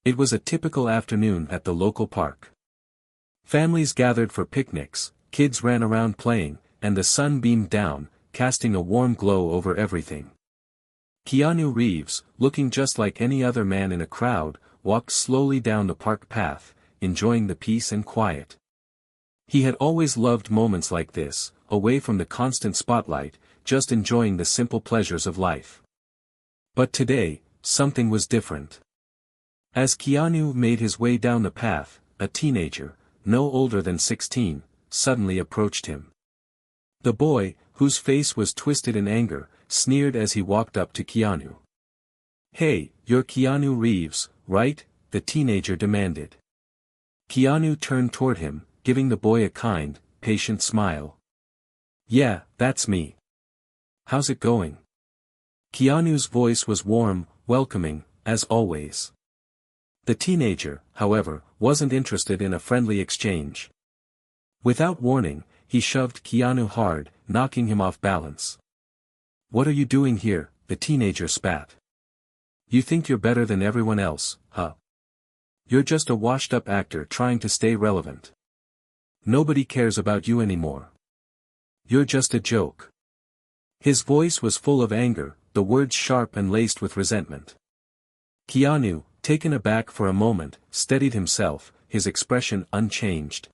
It was a typical afternoon at the local park. Families gathered for picnics, kids ran around playing, and the sun beamed down, casting a warm glow over everything. Keanu Reeves, looking just like any other man in a crowd, walked slowly down the park path, enjoying the peace and quiet. He had always loved moments like this, away from the constant spotlight, just enjoying the simple pleasures of life. But today, something was different. As Keanu made his way down the path, a teenager, no older than 16, suddenly approached him. The boy, whose face was twisted in anger, sneered as he walked up to Keanu. "Hey, you're Keanu Reeves, right?" the teenager demanded. Keanu turned toward him, giving the boy a kind, patient smile. "Yeah, that's me. How's it going?" Keanu's voice was warm, welcoming, as always. The teenager, however, wasn't interested in a friendly exchange. Without warning, he shoved Keanu hard, knocking him off balance. "What are you doing here?" the teenager spat. "You think you're better than everyone else, huh? You're just a washed-up actor trying to stay relevant. Nobody cares about you anymore. You're just a joke." His voice was full of anger, the words sharp and laced with resentment. Keanu, taken aback for a moment, steadied himself, his expression unchanged.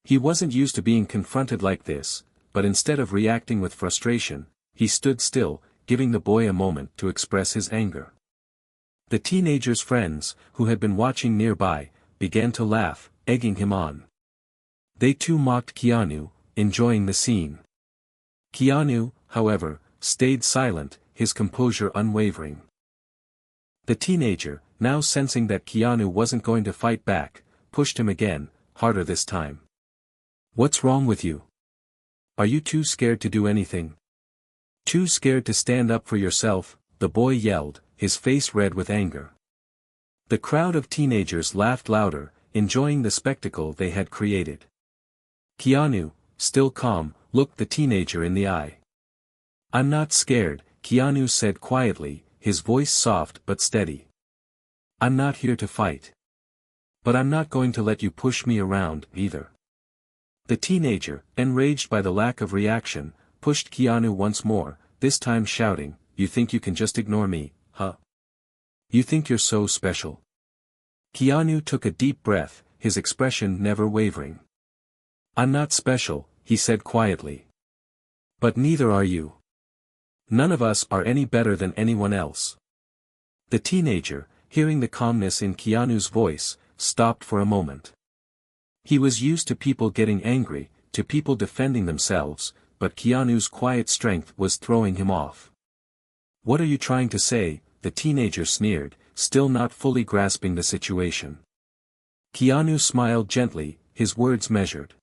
He wasn't used to being confronted like this, but instead of reacting with frustration, he stood still, giving the boy a moment to express his anger. The teenager's friends, who had been watching nearby, began to laugh, egging him on. They too mocked Keanu, enjoying the scene. Keanu, however, stayed silent, his composure unwavering. The teenager, now sensing that Keanu wasn't going to fight back, pushed him again, harder this time. "What's wrong with you? Are you too scared to do anything? Too scared to stand up for yourself?" the boy yelled, his face red with anger. The crowd of teenagers laughed louder, enjoying the spectacle they had created. Keanu, still calm, looked the teenager in the eye. "I'm not scared," Keanu said quietly, his voice soft but steady. "I'm not here to fight. But I'm not going to let you push me around, either." The teenager, enraged by the lack of reaction, pushed Keanu once more, this time shouting, "You think you can just ignore me, huh? You think you're so special?" Keanu took a deep breath, his expression never wavering. "I'm not special," he said quietly. "But neither are you. None of us are any better than anyone else." The teenager, hearing the calmness in Keanu's voice, stopped for a moment. He was used to people getting angry, to people defending themselves, but Keanu's quiet strength was throwing him off. "What are you trying to say?" the teenager sneered, still not fully grasping the situation. Keanu smiled gently, his words measured.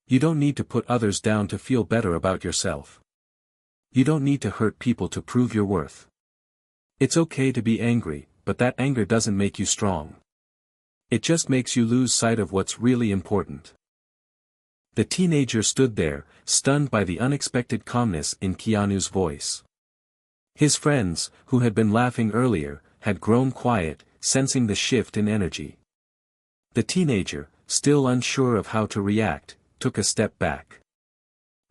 "You don't need to put others down to feel better about yourself. You don't need to hurt people to prove your worth. It's okay to be angry, but that anger doesn't make you strong. It just makes you lose sight of what's really important." The teenager stood there, stunned by the unexpected calmness in Keanu's voice. His friends, who had been laughing earlier, had grown quiet, sensing the shift in energy. The teenager, still unsure of how to react, took a step back.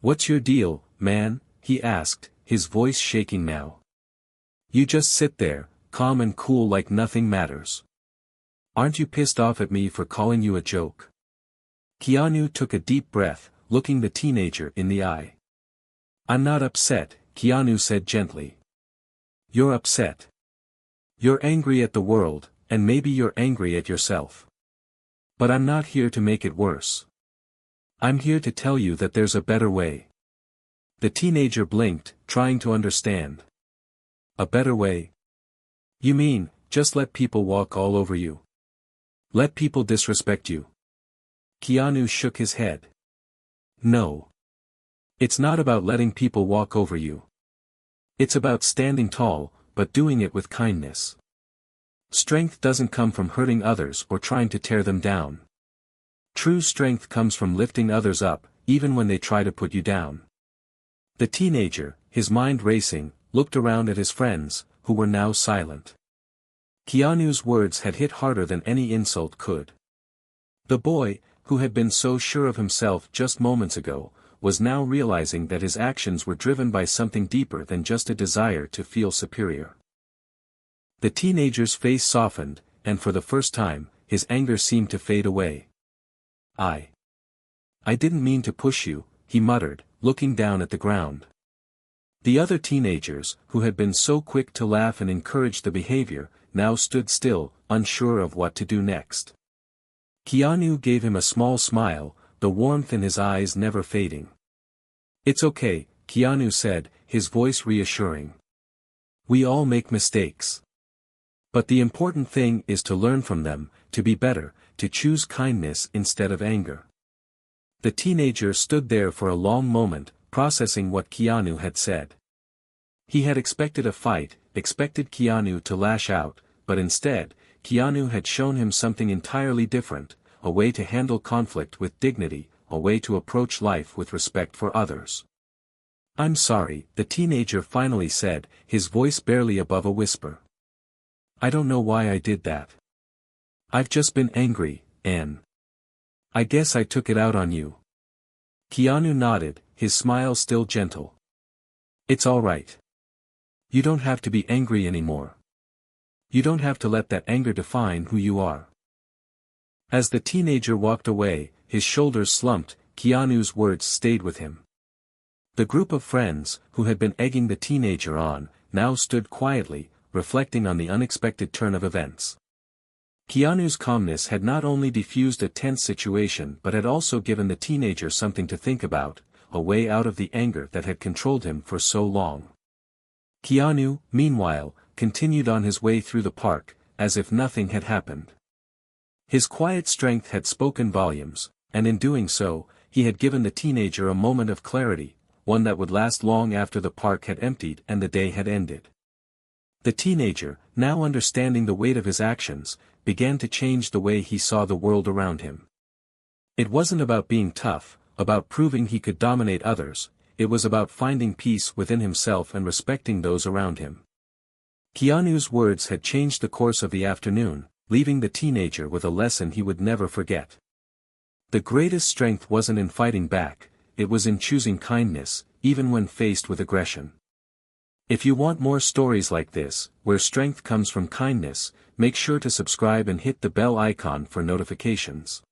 "What's your deal, man?" he asked, his voice shaking now. "You just sit there, calm and cool like nothing matters. Aren't you pissed off at me for calling you a joke?" Keanu took a deep breath, looking the teenager in the eye. "I'm not upset," Keanu said gently. "You're upset. You're angry at the world, and maybe you're angry at yourself. But I'm not here to make it worse. I'm here to tell you that there's a better way." The teenager blinked, trying to understand. "A better way? You mean, just let people walk all over you? Let people disrespect you?" Keanu shook his head. "No. It's not about letting people walk over you. It's about standing tall, but doing it with kindness. Strength doesn't come from hurting others or trying to tear them down. True strength comes from lifting others up, even when they try to put you down." The teenager, his mind racing, looked around at his friends, who were now silent. Keanu's words had hit harder than any insult could. The boy, who had been so sure of himself just moments ago, was now realizing that his actions were driven by something deeper than just a desire to feel superior. The teenager's face softened, and for the first time, his anger seemed to fade away. I didn't mean to push you," he muttered, looking down at the ground. The other teenagers, who had been so quick to laugh and encourage the behavior, now stood still, unsure of what to do next. Keanu gave him a small smile, the warmth in his eyes never fading. "It's okay," Keanu said, his voice reassuring. "We all make mistakes. But the important thing is to learn from them, to be better, to choose kindness instead of anger." The teenager stood there for a long moment, processing what Keanu had said. He had expected a fight, expected Keanu to lash out, but instead, Keanu had shown him something entirely different, a way to handle conflict with dignity, a way to approach life with respect for others. "I'm sorry," the teenager finally said, his voice barely above a whisper. "I don't know why I did that. I've just been angry, and I guess I took it out on you." Keanu nodded, his smile still gentle. "It's all right. You don't have to be angry anymore. You don't have to let that anger define who you are." As the teenager walked away, his shoulders slumped, Keanu's words stayed with him. The group of friends, who had been egging the teenager on, now stood quietly, reflecting on the unexpected turn of events. Keanu's calmness had not only diffused a tense situation but had also given the teenager something to think about, a way out of the anger that had controlled him for so long. Keanu, meanwhile, continued on his way through the park, as if nothing had happened. His quiet strength had spoken volumes, and in doing so, he had given the teenager a moment of clarity, one that would last long after the park had emptied and the day had ended. The teenager, now understanding the weight of his actions, began to change the way he saw the world around him. It wasn't about being tough, about proving he could dominate others, it was about finding peace within himself and respecting those around him. Keanu's words had changed the course of the afternoon, leaving the teenager with a lesson he would never forget. The greatest strength wasn't in fighting back, it was in choosing kindness, even when faced with aggression. If you want more stories like this, where strength comes from kindness, make sure to subscribe and hit the bell icon for notifications.